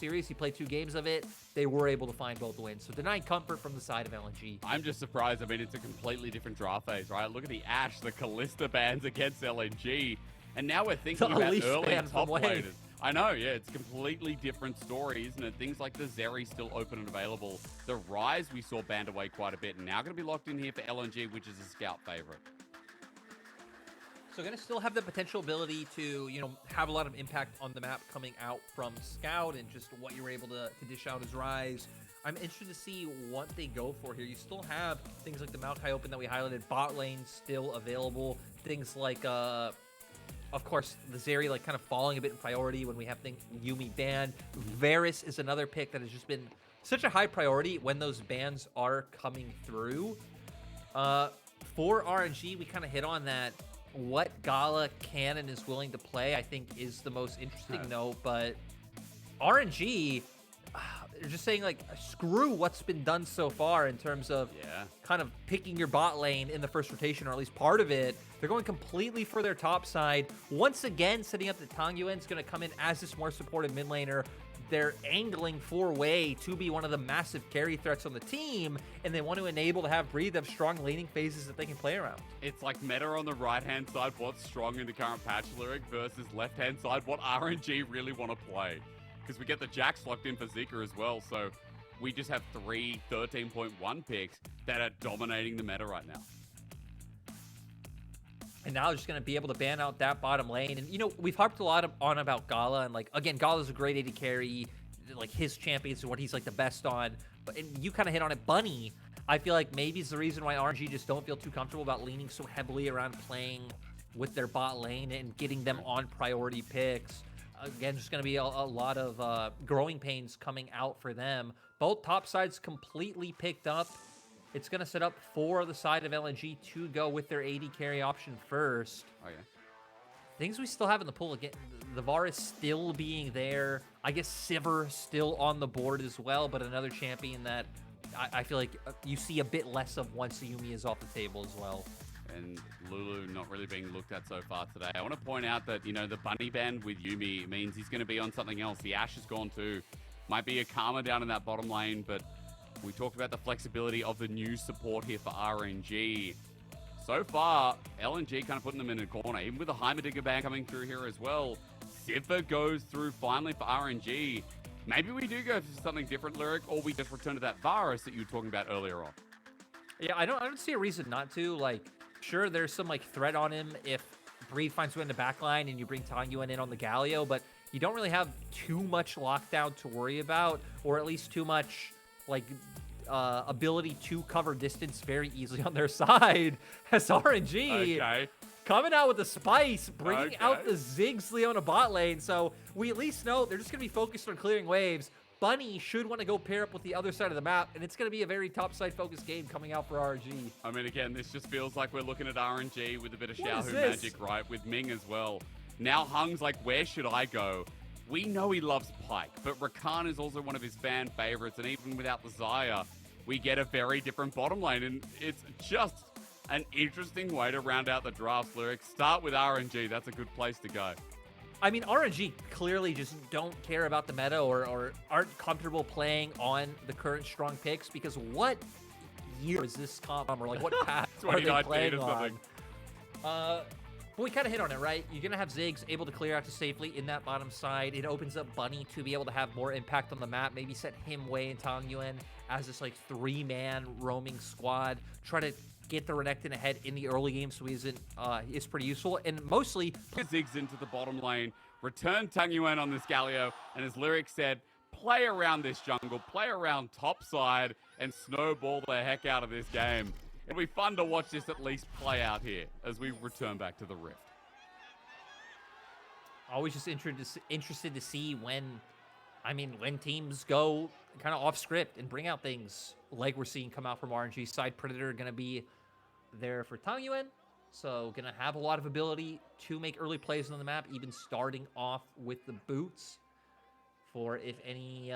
series. He played 2 games of it. They were able to find both wins. So denying comfort from the side of LNG. I'm just surprised. I mean, it's a completely different draft phase, right? Look at the Ashe, the Kalista bans against LNG. And now we're thinking about early top laners. I know, yeah, it's a completely different story, isn't it? Things like the Zeri still open and available. The Ryze we saw banned away quite a bit, and now going to be locked in here for LNG, which is a scout favorite. So going to still have the potential ability to, you know, have a lot of impact on the map coming out from Scout and just what you're able to dish out as Ryze. I'm interested to see what they go for here. You still have things like the Maokai open that we highlighted, bot lane still available, things like of course, the Zeri like kind of falling a bit in priority when we have things Yuumi banned. Varus is another pick that has just been such a high priority when those bans are coming through. For RNG, we kind of hit on that. What Gala can and is willing to play, I think, is the most interesting note. But RNG, they're just saying, like, screw what's been done so far in terms of kind of picking your bot lane in the first rotation, or at least part of it. They're going completely for their top side. Once again, setting up the Tangyuan's going to come in as this more supportive mid laner. They're angling for Wei to be one of the massive carry threats on the team, and they want to enable to have Breathe have strong laning phases that they can play around. It's like meta on the right-hand side, what's strong in the current patch lyric, versus left-hand side, what RNG really want to play. Because we get the Jax locked in for Zika as well, so we just have 3 13.1 picks that are dominating the meta right now. And now they're just going to be able to ban out that bottom lane. And, you know, we've harped a lot on about Gala. And, like, again, Gala's a great AD carry. Like, his champions are what he's, like, the best on. But and you kind of hit on it. Bunny, I feel like maybe is the reason why RNG just don't feel too comfortable about leaning so heavily around playing with their bot lane and getting them on priority picks. Again, just going to be a lot of growing pains coming out for them. Both top sides completely picked up. It's going to set up for the side of LNG to go with their AD carry option first. Oh, yeah. Things we still have in the pool, again, the Varus still being there. I guess Sivir still on the board as well, but another champion that I feel like you see a bit less of once Yuumi is off the table as well. And Lulu not really being looked at so far today. I want to point out that, you know, the bunny ban with Yuumi means he's going to be on something else. The Ashe is gone too. Might be a Karma down in that bottom lane, but we talked about the flexibility of the new support here for RNG. So far, LNG kind of putting them in a corner. Even with the Heimerdinger ban coming through here as well. Sivir goes through finally for RNG. Maybe we do go for something different, Lyric, or we just return to that Varus that you were talking about earlier on. Yeah, I don't see a reason not to. Like, sure, there's some like threat on him if Breathe finds you in the backline and you bring Tangyuan in on the Galio, but you don't really have too much lockdown to worry about, or at least too much like ability to cover distance very easily on their side. As RNG coming out with the spice, bringing out the Ziggs Leona bot lane. So we at least know they're just going to be focused on clearing waves. Bunny should want to go pair up with the other side of the map, and it's going to be a very top side focused game coming out for RNG. I mean, again, this just feels like we're looking at RNG with a bit of Xiaohu magic, right? With Ming as well. Now Hung's like, where should I go? We know he loves Pyke, but Rakan is also one of his fan favorites, and even without the Xayah, we get a very different bottom lane, and it's just an interesting way to round out the draft, Lyric. Start with RNG. That's a good place to go. I mean, RNG clearly just don't care about the meta or aren't comfortable playing on the current strong picks, because what year is this comp or like what path are they playing on? But we kind of hit on it, right? You're going to have Ziggs able to clear out to safely in that bottom side. It opens up Bunny to be able to have more impact on the map. Maybe set him, Wei, and Tangyuan as this like 3-man roaming squad. Try to get the Renekton ahead in the early game so he is pretty useful. And mostly Ziggs into the bottom lane, return Tangyuan on this Galio, and as Lyric said, play around this jungle, play around top side, and snowball the heck out of this game. It'll be fun to watch this at least play out here as we return back to the Rift. Always just interested to see when teams go kind of off script and bring out things like we're seeing come out from RNG side. Predator going to be there for Tangyuan, so going to have a lot of ability to make early plays on the map, even starting off with the boots for if any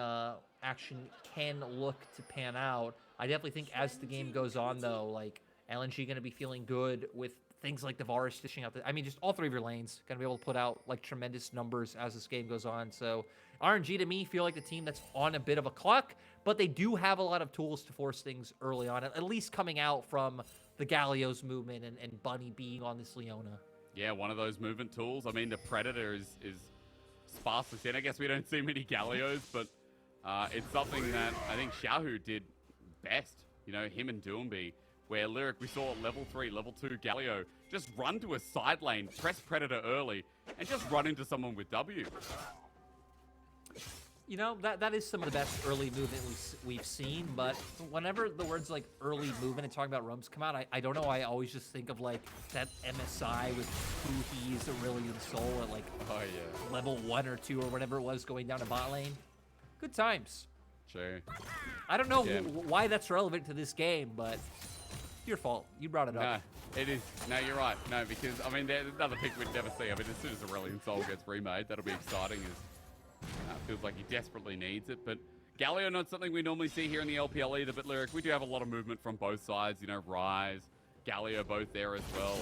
action can look to pan out. I definitely think as the game goes on, though, like LNG going to be feeling good with things like the Varus dishing out. I mean, just all three of your lanes going to be able to put out like tremendous numbers as this game goes on. So RNG to me feel like the team that's on a bit of a clock, but they do have a lot of tools to force things early on, at least coming out from the Galio's movement and Bunny being on this Leona. Yeah, one of those movement tools. I mean, the Predator is sparsely seen. I guess we don't see many Galios, but it's something that I think Xiaohu did best. You know, him and Doomby, where Lyric, we saw level 3, level 2 Galio just run to a side lane, press Predator early, and just run into someone with W. You know, that is some of the best early movement we've seen, but whenever the words like early movement and talking about roams come out, I don't know, I always just think of like that MSI with Fuhi's Aurelion Soul at like level 1 or 2 or whatever it was going down to bot lane. Good times. Sure. I don't know why that's relevant to this game, but your fault. You brought it up. No, it is. No, you're right. No, because, I mean, there's another pick we'd never see. I mean, as soon as Aurelion Soul gets remade, that'll be exciting. Feels like he desperately needs it. But Galio, not something we normally see here in the LPL either, but Lyric, we do have a lot of movement from both sides. You know, Ryze, Galio, both there as well.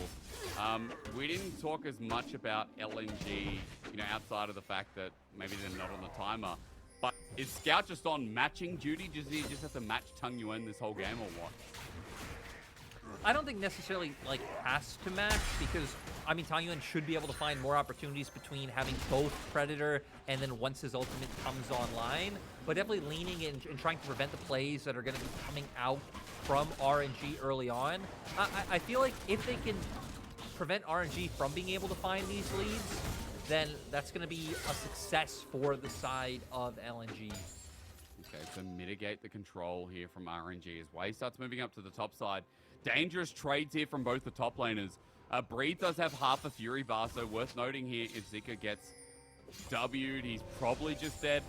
We didn't talk as much about LNG, you know, outside of the fact that maybe they're not on the timer. But is Scout just on matching duty? Does he just have to match Tangyuan this whole game or what? I don't think necessarily like has to match because I mean Tangyuan should be able to find more opportunities between having both Predator and then once his ultimate comes online, but definitely leaning in and trying to prevent the plays that are going to be coming out from RNG early on. I feel like if they can prevent RNG from being able to find these leads, then that's going to be a success for the side of LNG. Okay, so mitigate the control here from RNG as well. He starts moving up to the top side. Dangerous trades here from both the top laners. Breed does have half a Fury bar, so worth noting here if Zika gets W'd, he's probably just dead.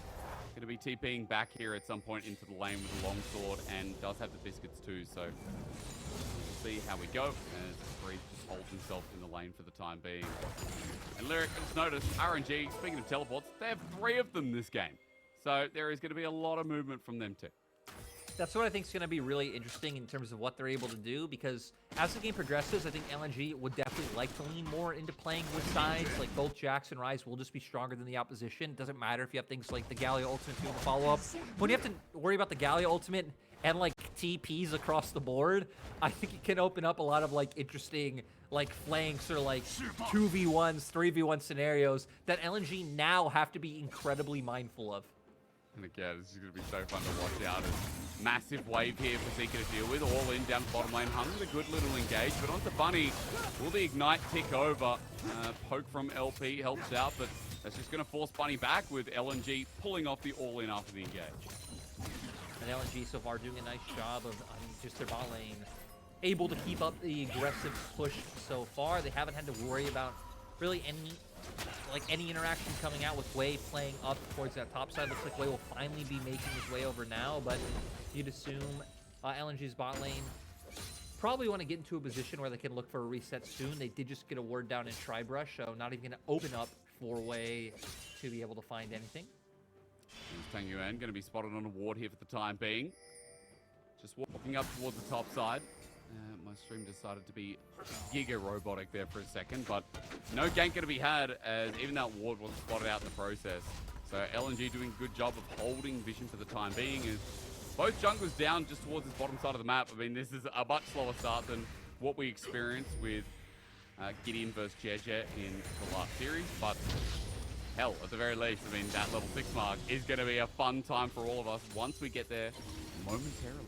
Going to be TPing back here at some point into the lane with a longsword and does have the biscuits too, so we'll see how we go as Breed just holds himself in the lane for the time being. And Lyric, just notice, RNG, speaking of teleports, they have 3 of them this game. So there is going to be a lot of movement from them too. That's what I think is going to be really interesting in terms of what they're able to do, because as the game progresses, I think LNG would definitely like to lean more into playing with sides. Like both Jax and Ryze will just be stronger than the opposition. It doesn't matter if you have things like the Galio ultimate to follow up. When you have to worry about the Galio ultimate and like TPs across the board, I think it can open up a lot of like interesting like flanks or like 2v1s, 3v1 scenarios that LNG now have to be incredibly mindful of. And again, this is going to be so fun to watch out. A massive wave here for Zika to deal with. All in down the bottom lane. Hung with a good little engage. But onto Bunny. Will the Ignite tick over? Poke from LP helps out. But that's just going to force Bunny back with LNG pulling off the all-in after the engage. And LNG so far doing a nice job of just their bot lane. Able to keep up the aggressive push so far. They haven't had to worry about really any interaction coming out with Wei playing up towards that top side. Looks like Wei will finally be making his way over now, but you'd assume LNG's bot lane probably want to get into a position where they can look for a reset soon. They did just get a ward down in Tribrush, so not even going to open up for Wei to be able to find anything. Tangyuan going to be spotted on a ward here for the time being. Just walking up towards the top side. My stream decided to be giga robotic there for a second, but no gank going to be had as even that ward wasn't spotted out in the process. So LNG doing a good job of holding vision for the time being as both junglers down just towards this bottom side of the map. I mean, this is a much slower start than what we experienced with Gideon versus Jeje in the last series, but hell, at the very least, I mean, that level 6 mark is going to be a fun time for all of us once we get there momentarily.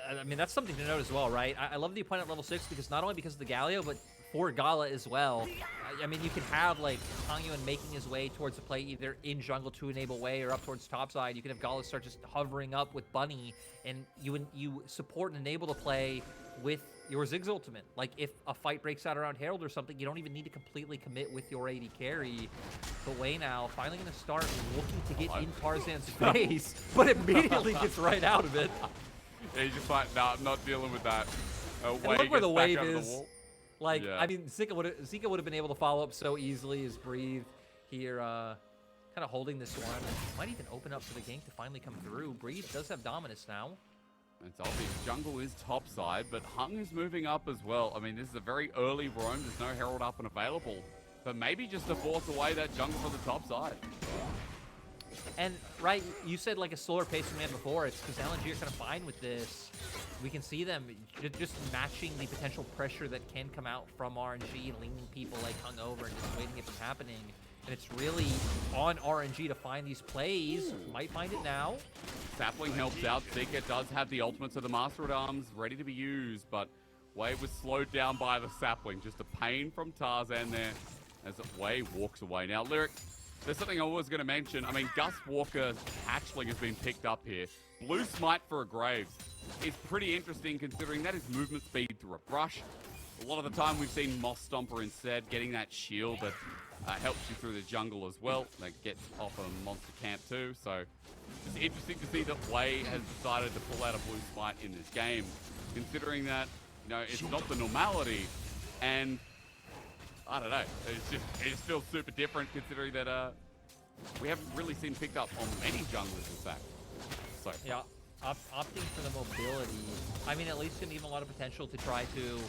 I mean, that's something to note as well, right? I love the point at level 6 because not only because of the Galio, but for Gala as well. I mean, you can have, like, Tangyuan making his way towards the play either in jungle to enable Wei or up towards topside. You can have Gala start just hovering up with Bunny, and you support and enable the play with your Ziggs ultimate. Like, if a fight breaks out around Herald or something, you don't even need to completely commit with your AD carry. But Wei now finally going to start looking to get in Tarzan's face, but immediately gets right out of it. Yeah, he's just like, nah, I'm not dealing with that. Look where the wave is. Like, yeah. I mean, Zika would have been able to follow up so easily as Breathe here, kind of holding this one. Might even open up for the gank to finally come through. Breathe does have Dominus now. It's obvious jungle is top side, but Hung is moving up as well. I mean, this is a very early roam. There's no Herald up and available. But maybe just to force away that jungle from the top side. And, right, you said like a slower pace than we had before. It's because LNG are kind of fine with this. We can see them just matching the potential pressure that can come out from RNG, leaning people like Hung over and just waiting it from happening. And it's really on RNG to find these plays. Might find it now. Sapling helps out. Zika does have the ultimates of the Master at Arms ready to be used, but Wave was slowed down by the Sapling. Just a pain from Tarzan there as Wave walks away. Now, Lyric, there's something I was going to mention. I mean, Gus Walker's hatchling has been picked up here. Blue Smite for a Graves is pretty interesting considering that is movement speed through a brush. A lot of the time we've seen Moss Stomper instead, getting that shield that helps you through the jungle as well. That gets off a monster camp too. So it's interesting to see that Wei has decided to pull out a Blue Smite in this game, considering that, you know, it's not the normality. And I don't know, it just feels super different considering that we haven't really seen picked up on many junglers in fact. So yeah, opting for the mobility. I mean, at least can give him a lot of potential to try to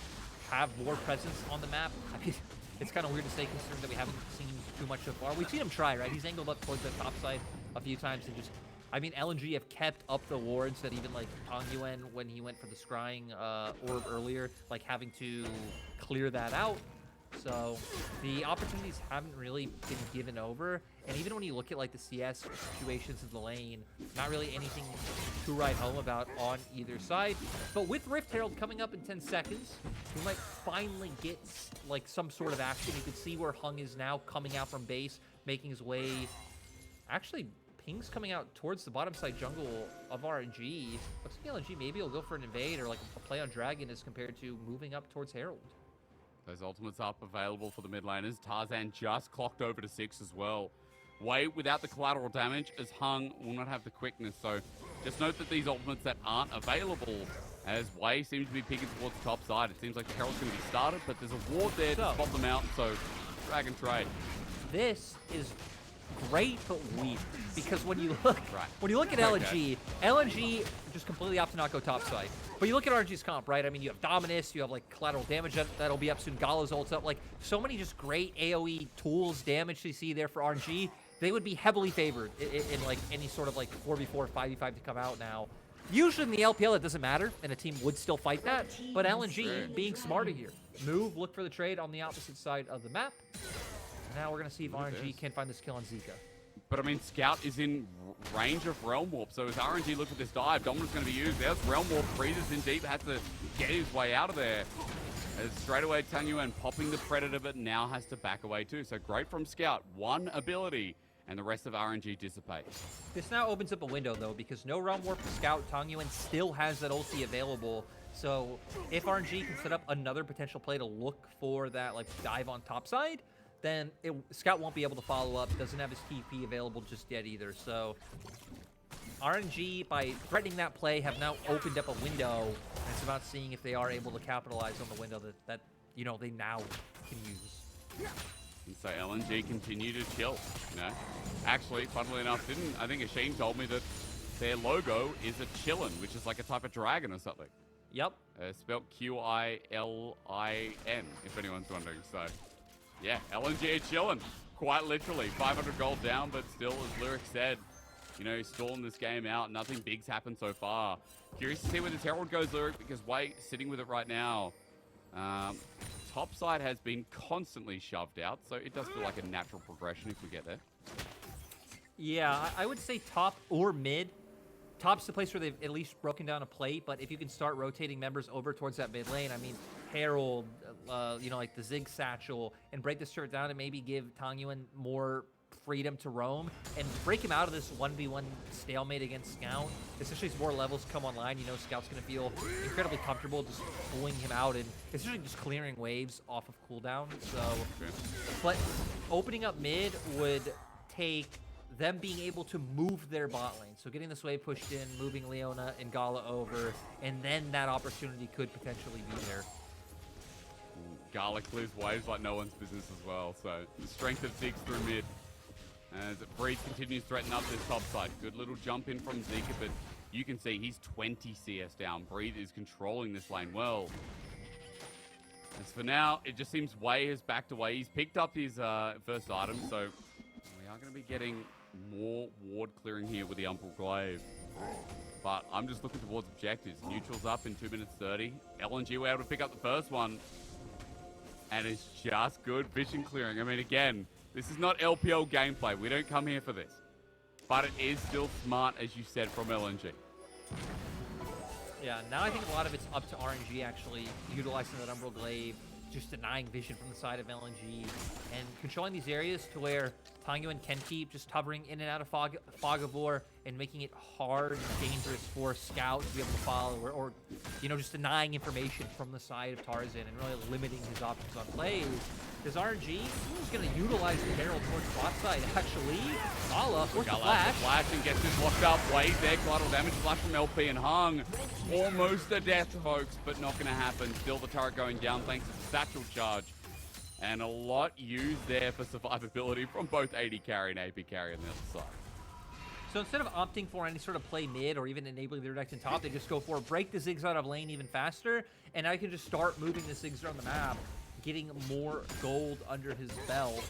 have more presence on the map. I mean, it's kind of weird to say considering that we haven't seen too much so far. We've seen him try, right? He's angled up towards the top side a few times and just, I mean, LNG have kept up the wards that even like Tangyuan, when he went for the scrying orb earlier, like having to clear that out. So the opportunities haven't really been given over. And even when you look at like the CS situations in the lane, not really anything to write home about on either side. But with Rift Herald coming up in 10 seconds, we might finally get like some sort of action. You can see where Hung is now coming out from base, making his way. Actually, Ping's coming out towards the bottom side jungle of RNG. Looks like LNG maybe will go for an invade or like a play on Dragon as compared to moving up towards Herald. Those ultimates up available for the mid laners. Tarzan just clocked over to 6 as well. Wei without the collateral damage as Hung will not have the quickness. So just note that these ultimates that aren't available as Wei seems to be picking towards the top side. It seems like the Herald's going to be started, but there's a ward there to spot them out. So Dragon trade. This is great but weak because when you look at LNG, LNG just completely opts to not go top side. But you look at RNG's comp, right? I mean, you have Dominus, you have like collateral damage that'll be up soon. Gala's ult's up. Like so many just great AOE tools, damage you see there for RNG. They would be heavily favored in like any sort of like 4v4, 5v5 to come out now. Usually in the LPL it doesn't matter, and a team would still fight that. But LNG being smarter here, move, look for the trade on the opposite side of the map. Now we're gonna see if RNG can find this kill on Zika. But I mean, Scout is in range of Realm Warp, so as RNG looks at this dive, Dominant's going to be used. There's Realm Warp, freezes in deep, has to get his way out of there. As straight away, Tangyuan popping the Predator, but now has to back away too. So great from Scout, one ability, and the rest of RNG dissipates. This now opens up a window though, because no Realm Warp for Scout, Tangyuan still has that ulti available. So if RNG can set up another potential play to look for that like dive on top side, then Scout won't be able to follow up. Doesn't have his TP available just yet either. So RNG, by threatening that play, have now opened up a window. And it's about seeing if they are able to capitalize on the window that you know they now can use. And so LNG continue to chill. You know, actually, funnily enough, I think Asheen told me that their logo is a chillin, which is like a type of dragon or something. Yep. Spelled Qilin, if anyone's wondering. So. Yeah, LNG chilling, quite literally. 500 gold down, but still, as Lyric said, you know, stalling this game out. Nothing big's happened so far. Curious to see where this Herald goes, Lyric, because Wei sitting with it right now. Top side has been constantly shoved out, so it does feel like a natural progression if we get there. Yeah, I would say top or mid. Top's the place where they've at least broken down a plate, but if you can start rotating members over towards that mid lane, I mean, Herald, you know, like the Ziggs satchel, and break this turret down and maybe give Tangyuan more freedom to roam and break him out of this 1v1 stalemate against Scout. Especially as more levels come online, you know, Scout's going to feel incredibly comfortable just pulling him out and essentially just clearing waves off of cooldown. So, but opening up mid would take them being able to move their bot lane. So getting this wave pushed in, moving Leona and Gala over, and then that opportunity could potentially be there. Gala clears waves like no one's business as well. So the strength of Ziggs through mid. As Breeze continues to threaten up this top side. Good little jump in from Zika, but You can see he's 20 CS down. Breathe is controlling this lane well. As for now, it just seems Wei has backed away. He's picked up his first item, so we are going to be getting more ward clearing here with the Umbral Glaive. But I'm just looking towards objectives. Neutral's up in 2 minutes 30. LNG were able to pick up the first one. And it's just good vision clearing. I mean, again, this is not LPL gameplay. We don't come here for this. But it is still smart, as you said, from LNG. Yeah, now I think a lot of it's up to RNG actually utilizing that Umbral Glaive, just denying vision from the side of LNG, and controlling these areas to where Tangyuan can keep just hovering in and out of Fog of War and making it hard and dangerous for Scout to be able to follow, or you know, just denying information from the side of Tarzan and really limiting his options on plays. Because RNG is going to utilize the Herald towards bot side. Actually, Gala forced the flash. And gets this locked up. Wade there, collateral damage flash from LP and hung. Almost a death, folks, but not going to happen. Still the turret going down thanks to the satchel charge. And a lot used there for survivability from both AD carry and AP carry on the other side. So instead of opting for any sort of play mid or even enabling the Renekton top, they just go for break the Ziggs out of lane even faster, and I can just start moving the Ziggs around the map, getting more gold under his belt.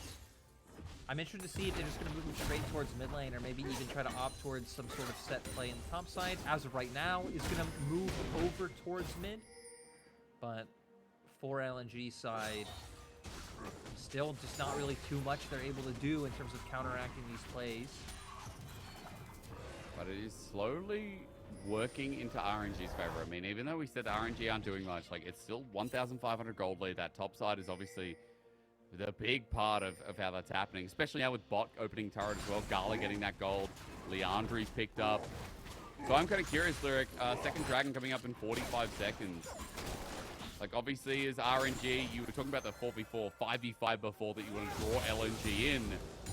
I'm interested to see if they're just going to move him straight towards mid lane, or maybe even try to opt towards some sort of set play in the top side. As of right now, is going to move over towards mid. But for LNG side, still just not really too much they're able to do in terms of counteracting these plays. But it is slowly working into RNG's favor. I mean, even though we said RNG aren't doing much, like, it's still 1,500 gold lead. That top side is obviously the big part of how that's happening, especially now with bot opening turret as well. Gala getting that gold. Leandri's picked up. So I'm kind of curious, Lyric. Second Dragon coming up in 45 seconds. Like, obviously, as RNG, you were talking about the 4v4, 5v5 before that you want to draw LNG in.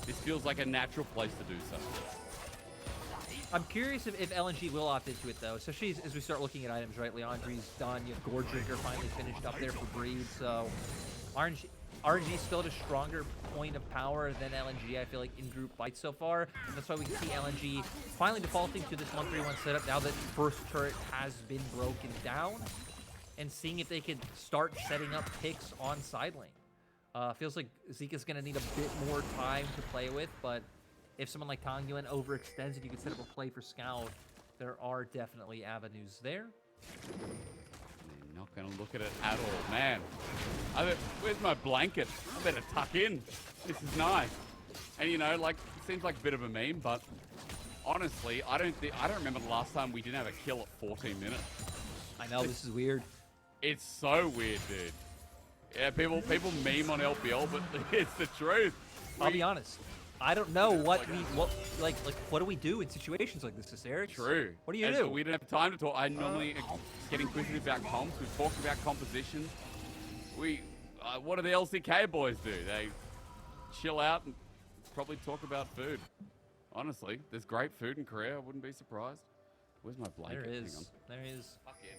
This feels like a natural place to do so. I'm curious if LNG will opt into it, though, especially as we start looking at items, right? Leandri's done. You have Goredrinker finally finished up there for Breed, so RNG still at a stronger point of power than LNG, I feel like, in group fights so far. And that's why we can see LNG finally defaulting to this 1-3-1 setup now that first turret has been broken down, and seeing if they could start setting up picks on side lane. Feels like Zika's going to need a bit more time to play with, but if someone like Tangyuan overextends and you can set up a play for Scout, there are definitely avenues there. They're not going to look at it at all. Man, where's my blanket? I better tuck in. This is nice. And, you know, like, it seems like a bit of a meme, but honestly, I don't remember the last time we didn't have a kill at 14 minutes. I know, this is weird. It's so weird, dude. Yeah, people meme on LPL, but it's the truth. I'll be honest. I don't know what do we do in situations like this, Hysterics? True. What do you do? We don't have time to talk. I normally get inquisitive about comps. We've talked about composition. What do the LCK boys do? They chill out and probably talk about food. Honestly, there's great food in Korea. I wouldn't be surprised. Where's my blanket? There is. There is. Fucking.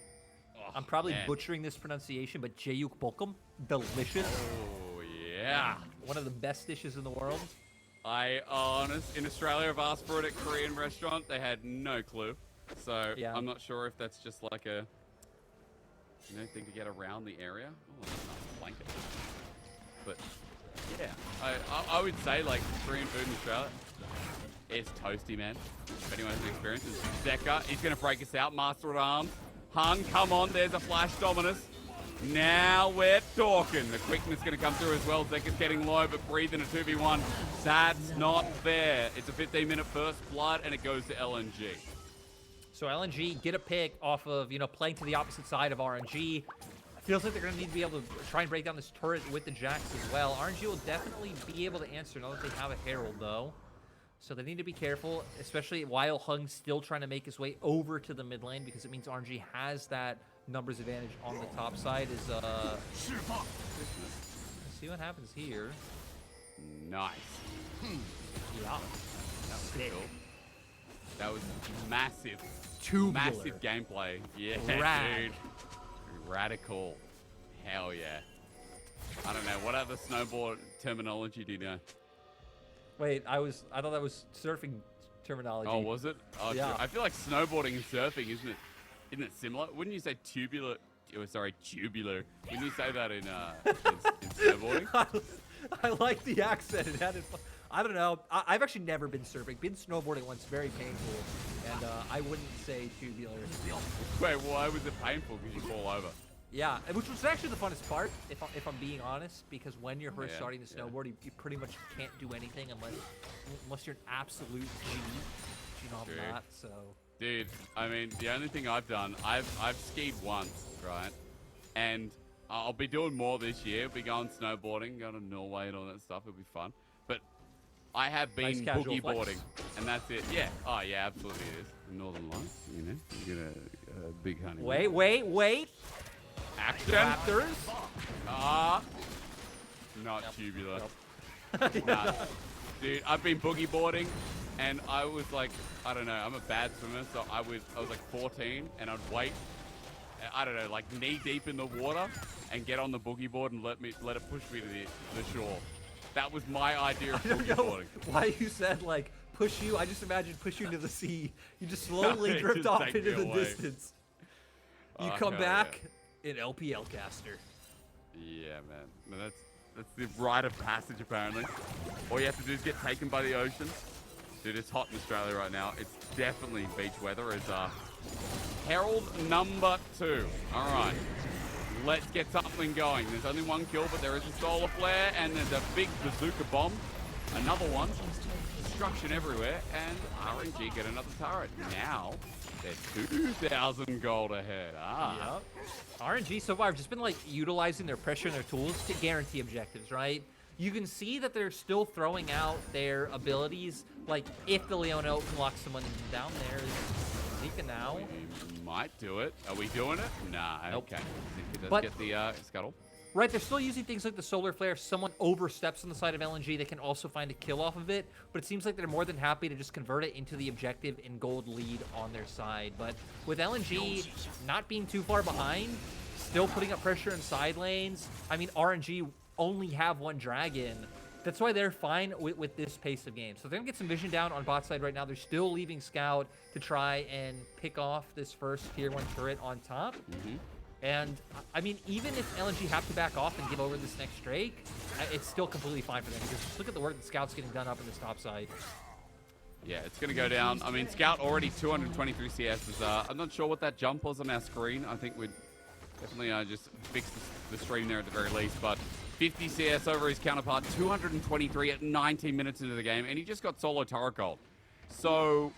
Oh, I'm probably man. butchering this pronunciation, but Jayuk Bokum, delicious. Oh yeah. One of the best dishes in the world. In Australia, I've asked for it at a Korean restaurant. They had no clue. So yeah. I'm not sure if that's just like a thing to get around the area. Oh, that's a nice blanket. But yeah, I would say like Korean food in Australia, it's toasty, man. If anyone has experience, it's Zika. He's going to break us out. Master at Arms. Hung, come on. There's a flash Dominus. Now we're talking. The quickness going to come through as well. Zeka's getting low, but breathing a 2v1. That's not fair. It's a 15-minute first blood, and it goes to LNG. So LNG get a pick off of, playing to the opposite side of RNG. Feels like they're going to need to be able to try and break down this turret with the Jax as well. RNG will definitely be able to answer now that they have a Herald, though. So they need to be careful, especially while Hung's still trying to make his way over to the mid lane, because it means RNG has that numbers advantage on the top side. Let's see what happens here. Nice. Yeah. That was cool. That was massive. Tubular. Massive gameplay. Yeah, Rad. dude. Radical. Hell yeah. I don't know. What other snowboard terminology do you know? Wait, I thought that was surfing terminology. Oh, was it? Oh, Yeah. I feel like snowboarding and surfing, isn't it similar? Wouldn't you say tubular? Oh, sorry, tubular. Wouldn't you say that in snowboarding? I like the accent. It had it. I don't know. I've actually never been surfing. Been snowboarding once, very painful, and I wouldn't say tubular. Wait, why was it painful? Because you fall over. Yeah, which was actually the funnest part, if I'm being honest, because when you're first starting to snowboard, you pretty much can't do anything unless you're an absolute G. You know I'm not, so. Dude, I mean, the only thing I've done, I've skied once, right? And I'll be doing more this year. I'll be going snowboarding, going to Norway and all that stuff. It'll be fun. But I have been boogie boarding, and that's it. Yeah. Oh, yeah, absolutely it is. The Northern Lights, you know. You get a big honey. Wait. Action. Raptors. Not tubular. Nope. Nah. Dude, I've been boogie boarding, and I was like, I don't know, I'm a bad swimmer, so I was like 14, and I'd wait, I don't know, like knee deep in the water, and get on the boogie board and let it push me to the shore. That was my idea of boogie boarding. Why you said like push you? I just imagined push you into the sea. You just slowly drift just off take into me the away. distance. You come back in LPL caster. Yeah, man. No, that's the rite of passage, apparently. All you have to do is get taken by the ocean. Dude, it's hot in Australia right now. It's definitely beach weather. It's Herald number 2. All right. Let's get something going. There's only one kill, but there is a solar flare, and there's a big bazooka bomb. Another one. Destruction everywhere, and RNG get another turret. Now, they're 2,000 gold ahead. Yep. RNG so far have just been like utilizing their pressure and their tools to guarantee objectives, right? You can see that they're still throwing out their abilities. Like if the Leona can lock someone down there, Zika now. We might do it. Are we doing it? Nah. Nope. Okay. Zika does get the scuttle. Right, they're still using things like the solar flare. If someone oversteps on the side of LNG, they can also find a kill off of it. But it seems like they're more than happy to just convert it into the objective and gold lead on their side. But with LNG not being too far behind, still putting up pressure in side lanes. I mean, RNG only have one dragon. That's why they're fine with this pace of game. So they're going to get some vision down on bot side right now. They're still leaving Scout to try and pick off this first tier 1 turret on top. And, I mean, even if LNG have to back off and give over this next Drake, it's still completely fine for them. Because just look at the work that Scout's getting done up in this top side. Yeah, it's going to go down. I mean, Scout already 223 CS. I'm not sure what that jump was on our screen. I think we'd definitely just fix the stream there at the very least. But 50 CS over his counterpart, 223 at 19 minutes into the game. And he just got solo turret gold. So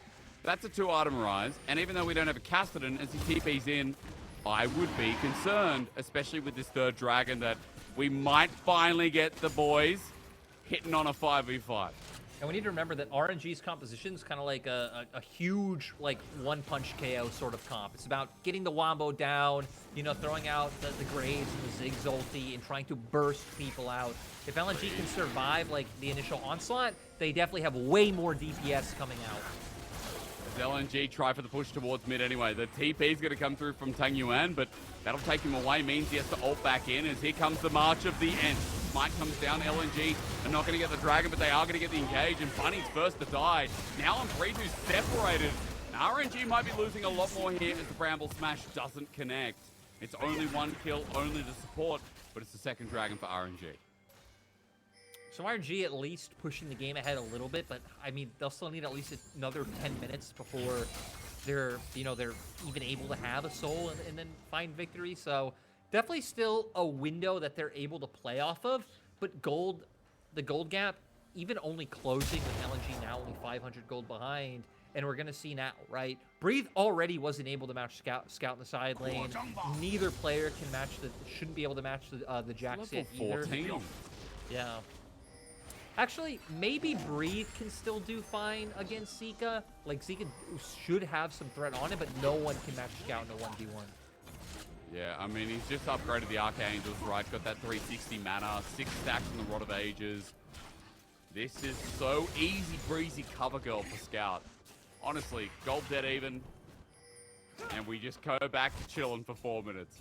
that's a 2-item rise. And even though we don't have a Cassidy, as he TP's in, I would be concerned, especially with this third dragon, that we might finally get the boys hitting on a 5v5. And we need to remember that RNG's composition is kind of like a huge, like, one-punch KO sort of comp. It's about getting the wombo down, you know, throwing out the Graves and the Ziggs ulti and trying to burst people out. If LNG can survive, like, the initial onslaught, they definitely have way more DPS coming out. As LNG try for the push towards mid anyway. The TP is going to come through from Tangyuan, but that'll take him away, means he has to ult back in as here comes the march of the end. Smite comes down, LNG are not going to get the dragon, but they are going to get the engage, and Bunny's first to die. Now on 3-2 separated. Now RNG might be losing a lot more here as the Bramble Smash doesn't connect. It's only one kill, only the support, but it's the second dragon for RNG. So RNG at least pushing the game ahead a little bit, but I mean, they'll still need at least another 10 minutes before they're even able to have a soul and then find victory. So definitely still a window that they're able to play off of, but the gold gap, even only closing with LNG now only 500 gold behind, and we're gonna see now, right? Breathe already wasn't able to match Scout in the side lane. Neither player can match shouldn't be able to match the Jax yet either. 14. Yeah. Actually, maybe Breathe can still do fine against Zika. Like, Zika should have some threat on it, but no one can match Scout in a 1v1. Yeah, I mean, he's just upgraded the Archangels, right? Got that 360 mana, 6 stacks from the Rod of Ages. This is so easy breezy cover girl for Scout. Honestly, gold dead even. And we just go back to chilling for 4 minutes.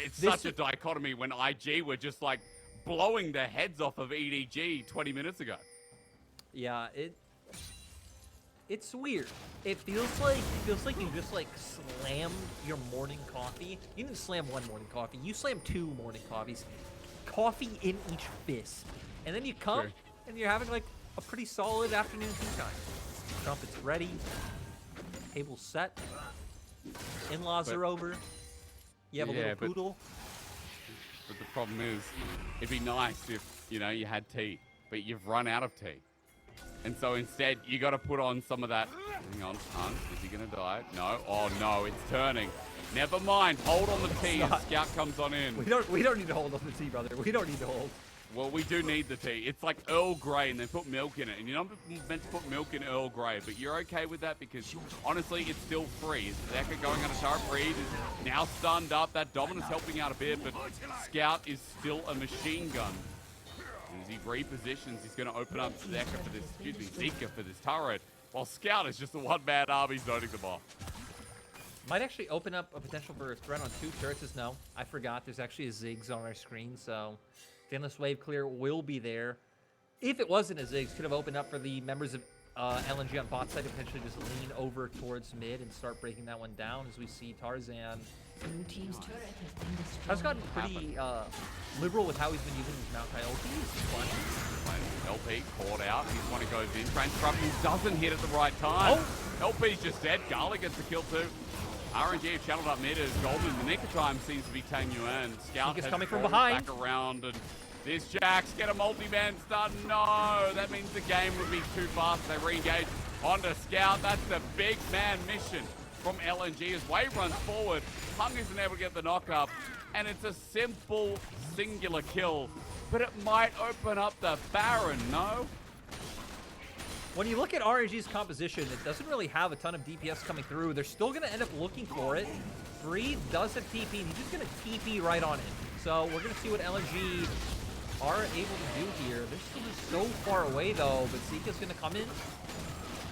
It's such a dichotomy when IG were just like blowing the heads off of EDG 20 minutes ago. Yeah, It's weird. It feels like you just like slammed your morning coffee. You didn't slam one morning coffee. You slammed 2 morning coffees. Coffee in each fist. And then you come and you're having like a pretty solid afternoon tea time. Trumpet's ready. Table's set. In-laws are over. You have a little poodle. But the problem is, it'd be nice if, you know, you had tea, but you've run out of tea. And so instead, you got to put on some of that. Hang on, Hunt, is he going to die? No. Oh, no, it's turning. Never mind. Hold on the tea and Scout comes on in. We don't need to hold on the tea, brother. We don't need to hold. Well, we do need the tea. It's like Earl Grey, and they put milk in it. And you're not meant to put milk in Earl Grey, but you're okay with that because, honestly, it's still free. Zika going on a turret. Reed is now stunned up. That Dominus helping out a bit, but Scout is still a machine gun. And as he repositions, he's going to open up Zika for this, Zika for this turret, while Scout is just a one-man army zoning them off. Might actually open up a potential for a threat on 2 turrets. No, I forgot. There's actually a Ziggs on our screen, so Endless Wave Clear will be there. If it wasn't a Ziggs, could have opened up for the members of LNG on bot side to potentially just lean over towards mid and start breaking that one down as we see Tarzan. Blue team's turret has been destroyed. Has gotten pretty liberal with how he's been using his Maokai ulti. It's fun. LP caught out. He's one who goes in. Transcorrupt doesn't hit at the right time. Oh! LP's just dead. Gala gets the kill too. RNG have channeled up mid as Goldman. The nick of time seems to be Tangyuan. Scout has coming from behind. Back around, and this Jax get a multi-man stun. No, that means the game would be too fast. They re-engage onto Scout. That's the big man mission from LNG as Wave runs forward. Hung isn't able to get the knock up, and it's a simple singular kill, but it might open up the Baron, no? When you look at RNG's composition, it doesn't really have a ton of DPS coming through. They're still going to end up looking for it. Breathe does have TP, and he's just going to TP right on it. So we're going to see what LNG are able to do here. They're still just so far away, though, but Zika's going to come in.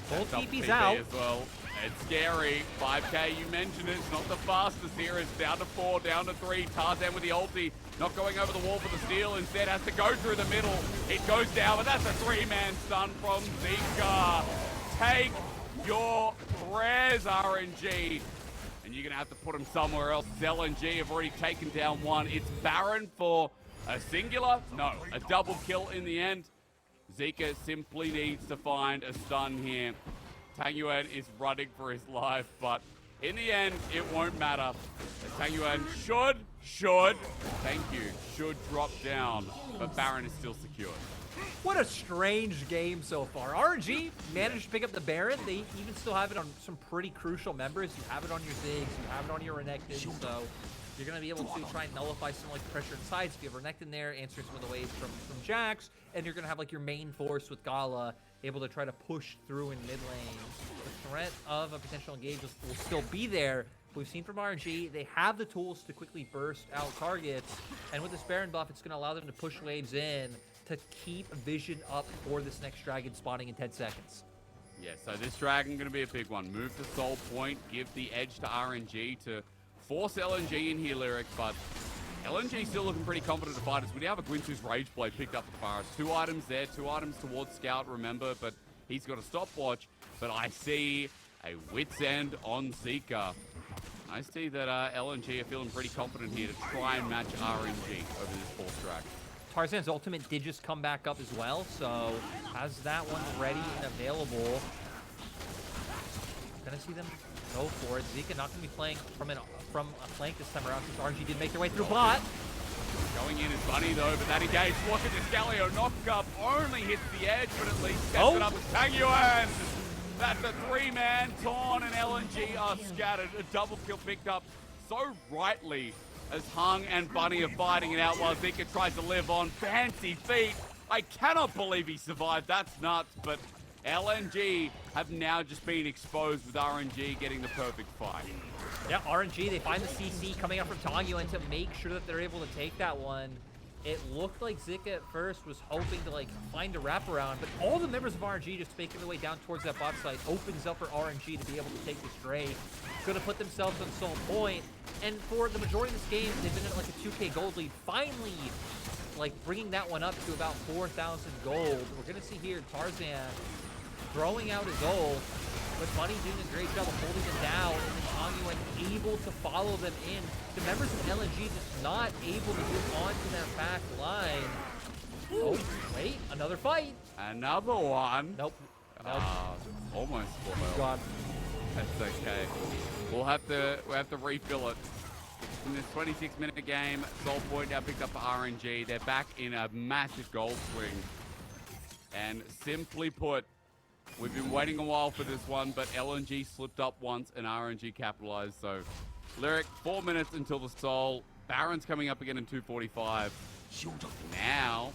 Full TP's out. As well. It's scary. 5K, you mentioned it. It's not the fastest here. It's down to 4, down to 3. Tarzan with the ulti. Not going over the wall for the steal. Instead has to go through the middle. It goes down, but that's a 3-man stun from Zika. Take your prayers, RNG. And you're going to have to put him somewhere else. LNG have already taken down 1. It's Baron for a singular. No, a double kill in the end. Zika simply needs to find a stun here. Tangyuan is running for his life, but in the end, it won't matter. Tangyuan should drop down, but Baron is still secured. What a strange game so far. RNG managed to pick up the Baron. They even still have it on some pretty crucial members. You have it on your Ziggs, you have it on your Renekton, so you're going to be able to try and nullify some like pressure inside. So if you have Renekton there, answering some of the waves from Jax, and you're going to have like your main force with Gala able to try to push through in mid lane. The threat of a potential engagement will still be there. We've seen from RNG, they have the tools to quickly burst out targets, and with this Baron buff, it's going to allow them to push waves in to keep vision up for this next dragon spawning in 10 seconds. Yeah, so this dragon going to be a big one. Move the soul point, give the edge to RNG to force LNG in here, Lyric, but LNG still looking pretty confident to fight us. We now have a Gwynsu's Rage Blade picked up at the Forest. 2 items there, 2 items towards Scout, remember, but he's got a stopwatch. But I see a Wit's End on Zika. I see that LNG are feeling pretty confident here to try and match RNG over this fourth drag. Tarzan's ultimate did just come back up as well, so has that one ready and available. Gonna see them go for it. Zika not gonna be playing from a flank this time around since RNG did make their way through bot. Going in is Bunny though, but that engage. Look at this Galio knock up. Only hits the edge, but at least steps it up with Tangyuan. That's a 3-man. Torn and LNG are scattered. A double kill picked up so rightly as Hung and Bunny are fighting it out while Zika tries to live on. Fancy feet. I cannot believe he survived. That's nuts, but LNG have now just been exposed with RNG getting the perfect fight. Yeah, RNG, they find the CC coming up from Tangyuan to make sure that they're able to take that one. It looked like Zika at first was hoping to like find a wraparound, but all the members of RNG just making their way down towards that bot site opens up for RNG to be able to take this Drake. Going to put themselves on Soul Point, and for the majority of this game, they've been at like a 2K gold lead. Finally, like bringing that one up to about 4,000 gold. We're going to see here Tarzan throwing out his ult. but Bunny doing a great job of holding them down, and then Tangyuan able to follow them in. The members of LNG just not able to get onto that back line. Oh, wait, another fight. Another one. Nope. Almost spoiled. God. That's okay. We'll have to refill it. In this 26-minute game, Soul Point now picked up for RNG. They're back in a massive gold swing. And simply put, we've been waiting a while for this one, but LNG slipped up once and RNG capitalized. So, Lyric, 4 minutes until the Soul. Baron's coming up again in 2:45. Now,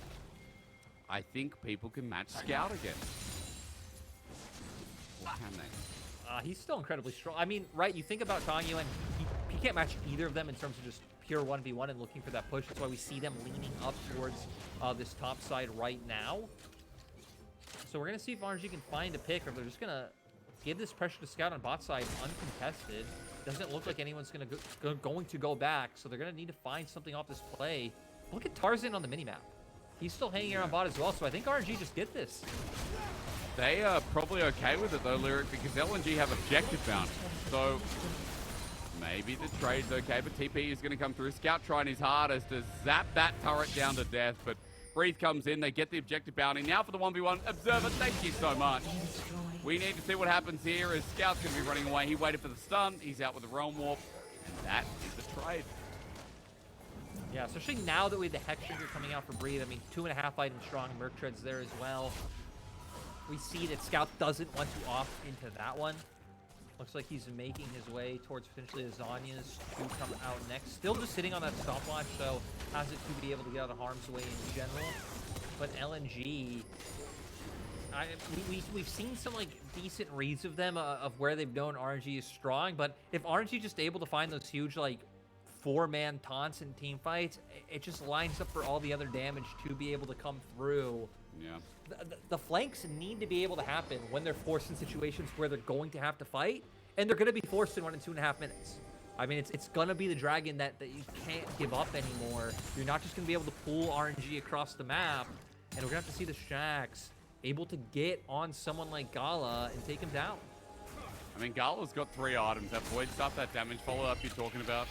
I think people can match Scout again. Or can they? He's still incredibly strong. I mean, right, you think about Tangyuan, he can't match either of them in terms of just pure 1v1 and looking for that push. That's why we see them leaning up towards this top side right now. So we're going to see if RNG can find a pick, or if they're just going to give this pressure to Scout on bot side uncontested. Doesn't look like anyone's going to go back, so they're going to need to find something off this play. Look at Tarzan on the minimap. He's still hanging around bot as well, so I think RNG just get this. They are probably okay with it though, Lyric, because LNG have objective bound. So maybe the trade's okay, but TP is going to come through. Scout trying his hardest to zap that turret down to death, but Breathe comes in. They get the objective bounty. Now for the 1v1. Observer, thank you so much. We need to see what happens here as Scout's going to be running away. He waited for the stun. He's out with the Realm Warp. And that is the trade. Yeah, especially now that we have the Hex Trigger coming out for Breathe. I mean, 2.5 items strong. Merc Tread's there as well. We see that Scout doesn't want to opt into that one. Looks like he's making his way towards potentially the Zhonya's to come out next. Still just sitting on that stopwatch, so has it to be able to get out of harm's way in general. But LNG, we've seen some like decent reads of them of where they've known RNG is strong. But if RNG just able to find those huge like 4-man taunts in team fights, it just lines up for all the other damage to be able to come through. Yeah. The flanks need to be able to happen when they're forced in situations where they're going to have to fight, and they're going to be forced in 1 and 2.5 minutes. I mean, it's going to be the dragon that you can't give up anymore. You're not just going to be able to pull RNG across the map, and we're going to have to see the Shacks able to get on someone like Gala and take him down. I mean, Gala's got 3 items. That void stuff, that damage follow-up you're talking about,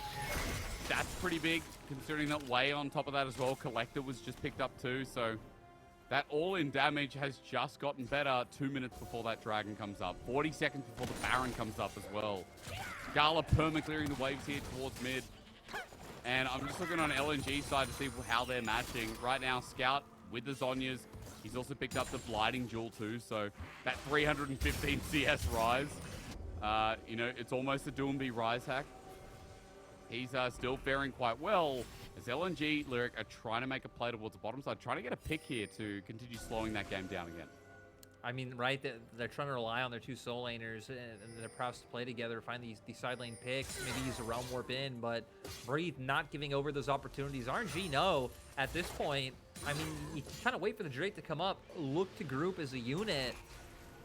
that's pretty big, considering that way on top of that as well. Collector was just picked up too, so that all-in damage has just gotten better 2 minutes before that dragon comes up. 40 seconds before the Baron comes up as well. Gala perma-clearing the waves here towards mid. And I'm just looking on LNG side to see how they're matching. Right now, Scout with the Zhonyas. He's also picked up the Blighting Jewel too, so that 315 CS Ryze. You know, it's almost a Doomby Ryze hack. He's still faring quite well as LNG Lyric are trying to make a play towards the bottom side, trying to get a pick here to continue slowing that game down again. I mean, right, they're trying to rely on their 2 soul laners, and they're prowess to play together, find these side lane picks, maybe use a Realm Warp in, but Breathe not giving over those opportunities. RNG, no, at this point, I mean, you kind of wait for the Drake to come up, look to group as a unit,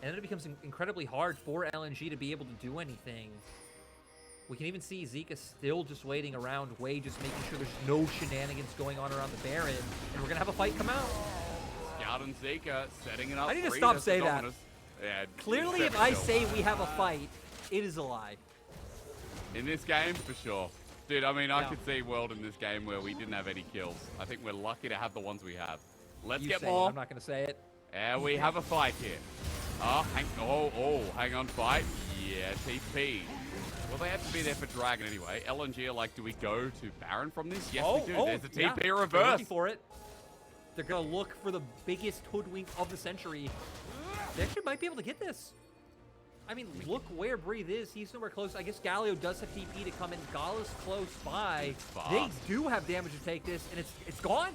and then it becomes incredibly hard for LNG to be able to do anything. We can even see Zika still just waiting around, just making sure there's no shenanigans going on around the Baron, and we're going to have a fight come out. Scout and Zika setting it up. I need to stop saying that. Yeah, clearly, if I say we have a fight, it is a lie. In this game, for sure. Dude, I mean, I could see World in this game where we didn't have any kills. I think we're lucky to have the ones we have. Let's get more. I'm not going to say it. Yeah, we have a fight here. Oh, hang on, fight. Yeah, TP. Well, they have to be there for Dragon anyway. LNG are like, do we go to Baron from this? Yes, we do. There's a TP reverse. They're looking for it. They're going to look for the biggest hoodwink of the century. They actually might be able to get this. I mean, look where Breathe is. He's nowhere close. I guess Galio does have TP to come in. Gala's close by. They do have damage to take this, and it's gone.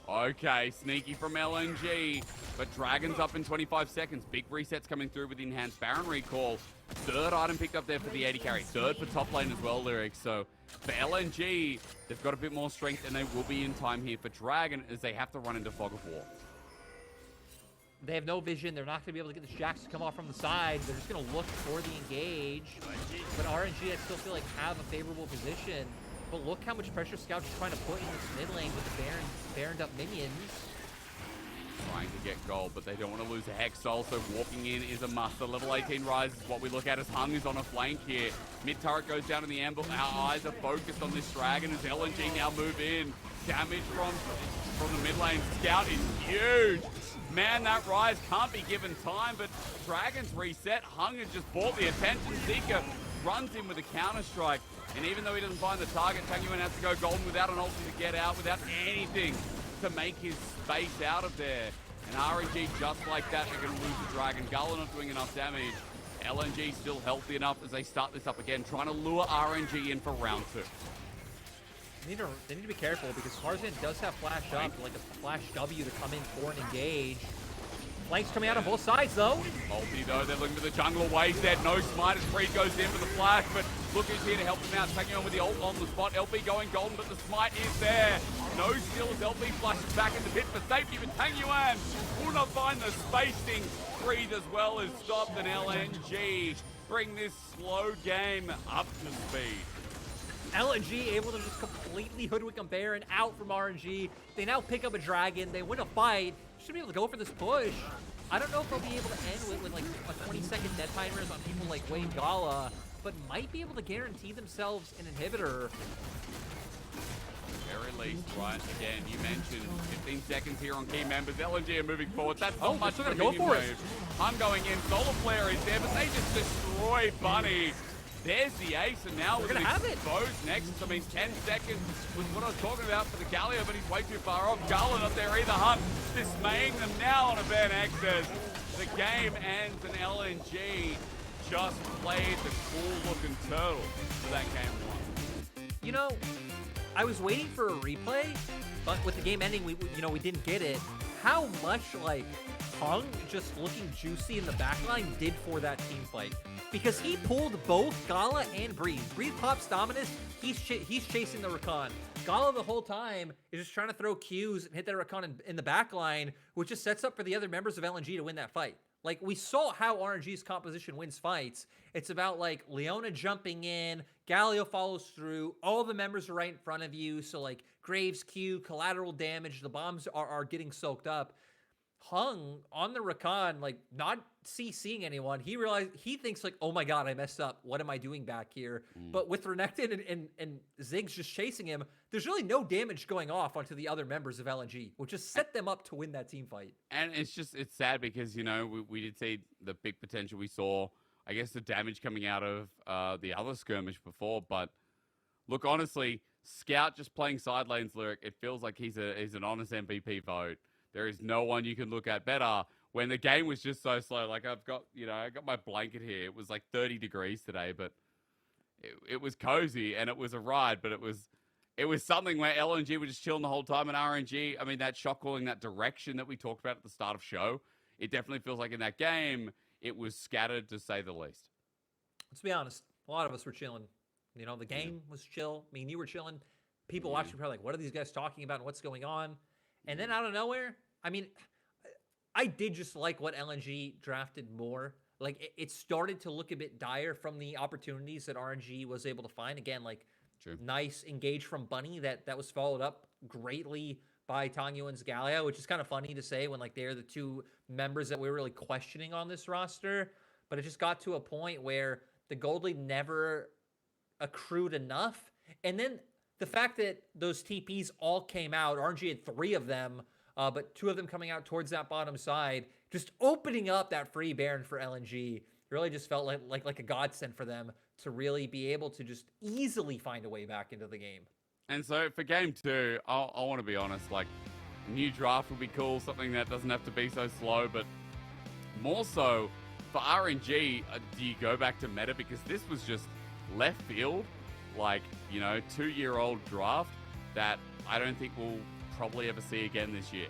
Okay, sneaky from LNG. But Dragon's up in 25 seconds. Big resets coming through with the enhanced Baron recall. 3rd item picked up there for the AD carry. 3rd for top lane as well, Lyric. So for LNG, they've got a bit more strength, and they will be in time here for Dragon as they have to run into Fog of War. They have no vision. They're not going to be able to get the Jacks to come off from the side. They're just going to look for the engage. But RNG, I still feel like, have a favorable position. But look how much pressure Scout's trying to put in this mid lane with the Baroned up minions. trying to get gold, but they don't want to lose a Hex Soul, so walking in is a must. The level 18 Ryze is what we look at as Hung is on a flank here. Mid turret goes down in the ambush. Our eyes are focused on this Dragon as LNG now move in. Damage from the mid lane. Scout is huge. Man, that Ryze can't be given time, but Dragon's reset. Hung has just bought the attention. Zika runs in with a counter-strike, and even though he doesn't find the target, Tangyuan has to go golden without an ulti to get out, without anything to make his space out of there. And RNG, just like that, they're going to lose the Dragon. Gala not doing enough damage. LNG still healthy enough as they start this up again, trying to lure RNG in for round 2. They need to be careful because Tarzan does have flash up, like a flash W to come in for an engage. Flanks coming out on both sides, though. Ulti, though, they're looking for the jungle away. Dead, no smite as Freed goes in for the flash, but look who's here to help them out. Tangyuan with the ult on the spot. LP going golden, but the smite is there. No steal as LP flashes back in the pit for safety, but Tangyuan will not find the spacing. Freed as well as stopped, and LNG bring this slow game up to speed. LNG able to just completely hoodwink a Baron out from RNG. They now pick up a Dragon. They win a fight. Should be able to go for this push. I don't know if they'll be able to end with like a 20-second dead timers on people like Wayne Gala, but might be able to guarantee themselves an inhibitor. Very least, right? Again, you mentioned 15 seconds here on key members. LNG are moving forward. That's not much of a go for it. I'm going in. Solar Flare is there, but they just destroy Bunny. There's the ace, and now we're going to have it. Exposed next. I mean, 10 seconds was what I was talking about for the Galio, but he's way too far off. Gala not there either. Hunt dismaying them now on a ban access. The game ends, and LNG just played the cool-looking turtle for that game one. You know, I was waiting for a replay, but with the game ending, we didn't get it. How much, like, Hung just looking juicy in the backline did for that team fight. Because he pulled both Gala and Breeze. Breeze pops Dominus, he's chasing the Rakan. Gala the whole time is just trying to throw Qs and hit that Rakan in the backline, which just sets up for the other members of LNG to win that fight. Like, we saw how RNG's composition wins fights. It's about, like, Leona jumping in, Galio follows through, all the members are right in front of you, so, like, Graves Q, collateral damage, the bombs are getting soaked up. Hung on the Rakan, like, not CCing anyone. He thinks, like, oh my god, I messed up. What am I doing back here? But with Renekton and Ziggs just chasing him, there's really no damage going off onto the other members of LNG, which just set them up to win that team fight. And it's sad because, you know, we did see the big potential we saw. I guess the damage coming out of the other skirmish before. But look, honestly, Scout just playing side lanes, Lyric, it feels like he's an honest MVP vote. There is no one you can look at better when the game was just so slow. Like, I got my blanket here. It was like 30 degrees today, but it was cozy and it was a ride, but it was something where LNG were just chilling the whole time, and RNG, I mean, that shot calling, that direction that we talked about at the start of show, it definitely feels like in that game, it was scattered to say the least. Let's be honest. A lot of us were chilling. You know, the game was chill. I mean, you were chilling. People watching were probably like, what are these guys talking about and what's going on? And then out of nowhere, I mean, I did just like what LNG drafted more. Like, it started to look a bit dire from the opportunities that RNG was able to find. Again, like, nice engage from Bunny that was followed up greatly by Tangyuan's Galio, which is kind of funny to say when, like, they're the two members that we're really questioning on this roster. But it just got to a point where the gold lead never accrued enough. And then the fact that those TPs all came out, RNG had 3 of them, but 2 of them coming out towards that bottom side, just opening up that free Baron for LNG, really just felt like a godsend for them to really be able to just easily find a way back into the game. And so for game 2, I want to be honest, like, a new draft would be cool, something that doesn't have to be so slow, but more so for RNG, do you go back to meta? Because this was just left field, like, you know, 2-year-old draft that I don't think we'll probably ever see again this year.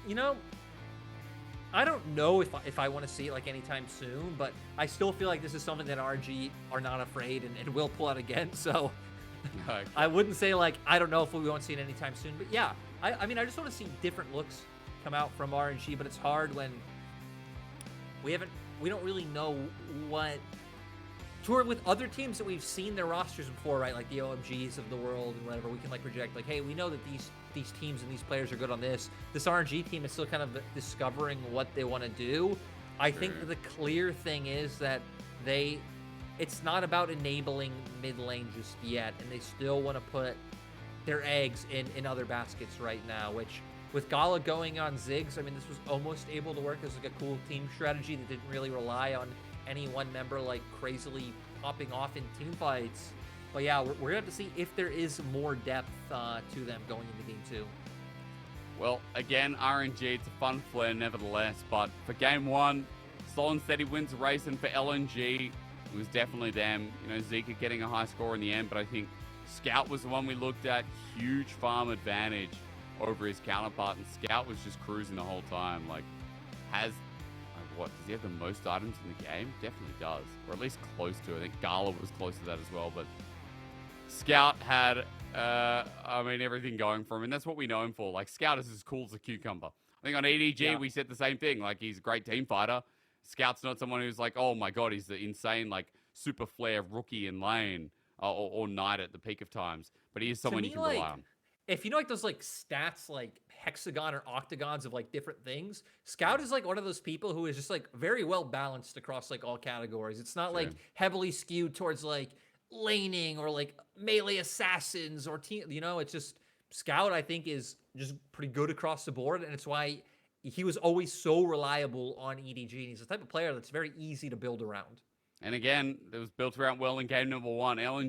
You know, I don't know if I want to see it like anytime soon, but I still feel like this is something that RNG are not afraid and will pull out again. So okay. I wouldn't say, like, I don't know if we won't see it anytime soon, but yeah, I mean, I just want to see different looks come out from RNG, but it's hard when we don't really know what tour with other teams that we've seen their rosters before, right? Like the OMGs of the world and whatever. We can, like, project, like, hey, we know that these these teams and these players are good on this. This RNG team is still kind of discovering what they want to do. I think the clear thing is that it's not about enabling mid lane just yet, and they still want to put their eggs in other baskets right now, which with Gala going on Ziggs, I mean, this was almost able to work as like a cool team strategy that didn't really rely on any one member like crazily popping off in team fights. But yeah, we're gonna have to see if there is more depth to them going into game 2. Well, again, RNG, it's a fun flare nevertheless, but for game 1, slow and steady wins the race, and for LNG, it was definitely them. You know, Zika getting a high score in the end, but I think Scout was the one we looked at. Huge farm advantage over his counterpart, and Scout was just cruising the whole time. Like, does he have the most items in the game? Definitely does, or at least close to it. I think Gala was close to that as well, but Scout had, I mean, everything going for him, and that's what we know him for. Like, Scout is as cool as a cucumber. I think on EDG, we said the same thing. Like, he's a great team fighter. Scout's not someone who's like, oh my god, he's the insane, like, super flare rookie in lane or knight at the peak of times. But he is someone you can rely on. If you know, like, those, like, stats, like, hexagon or octagons of, like, different things, Scout is, like, one of those people who is just, like, very well balanced across, like, all categories. It's not, like, heavily skewed towards, like, laning or, like, melee assassins or team, you know? It's just, Scout, I think, is just pretty good across the board, and it's why he was always so reliable on EDG, and he's the type of player that's very easy to build around. And again, it was built around well in game number 1. LNG